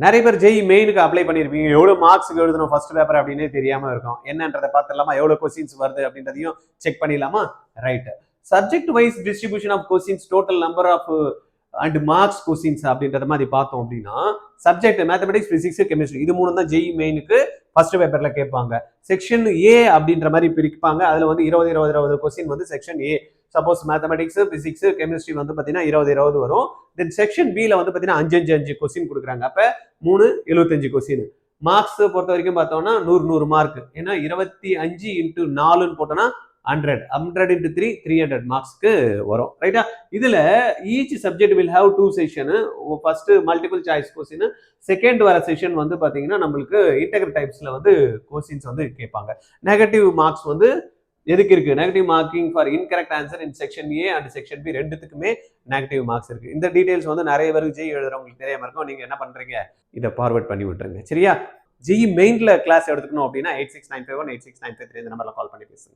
நிறைய பேர் ஜெய் மெயினுக்கு அப்ளை பண்ணியிருப்பீங்க, எவ்வளோ மார்க்ஸுக்கு எழுதணும் ஃபர்ஸ்ட் பேப்பர் அப்படின்னே தெரியாம இருக்கும். என்னன்றதை பார்த்துடலாமா, எவ்வளோ கொஸ்டின்ஸ் வருது அப்படின்றதையும் செக் பண்ணிடலாமா. Right. Subject wise distribution of questions, total number of and marks questions அப்படின்றத மாதிரி பார்த்தோம் அப்படின்னா, சப்ஜெக்ட் மேத்தமெட்டிக்ஸ், பிசிக்ஸ், கெமிஸ்ட்ரி இது மூணு தான் ஜெய் மெயினுக்கு ஃபர்ஸ்ட் பேப்பர்ல கேட்பாங்க. செக்ஷன் ஏ அப்படின்ற மாதிரி பிரிப்பாங்க. அதுல வந்து 20 கொஸ்டின் வந்து section A. Suppose mathematics, physics, chemistry வந்து பார்த்தீங்கன்னா 20 வரும். தென் செக்ஷன் பில வந்து பார்த்தீங்கன்னா 5 கொஸ்டின் கொடுக்குறாங்க. அப்ப 3 75 கொஸ்டின். மார்க்ஸ் பொறுத்த வரைக்கும் பார்த்தோம்னா 100 மார்க். ஏன்னா 25 இன்டூ 4ன்னு போட்டோம்னா 100 இன்டூ 3 300 மார்க்ஸ்க்கு வரும். ரைட்டா. இதுல each subject will have 2 session. First multiple choice question, second வர செஷன் வந்து பாத்தீங்கன்னா நம்மளுக்கு இன்டெகிரல் டைப்ஸ்ல வந்து கொஸ்டின்ஸ் வந்து கேட்பாங்க. நெகட்டிவ் மார்க்ஸ் வந்து எதுக்கு இருக்கு? Negative marking for incorrect answer in section A and section B ரெண்டுத்துக்குமே நெகட்டிவ் மார்க்ஸ் இருக்கு. இந்த டீடைல்ஸ் வந்து நிறைய பேருக்கு ஜெய் எழுதுறவங்களுக்கு தெரியாம இருக்கும். நீங்க என்ன பண்றீங்க, இதை ஃபார்வர்ட் பண்ணி விட்டுருங்க. சரியா. ஜெய் மெயின்ல கிளாஸ் எடுத்துக்கணும் அப்படின்னா 8695186953 இந்த நம்பர்ல கால் பண்ணி பேசுங்க.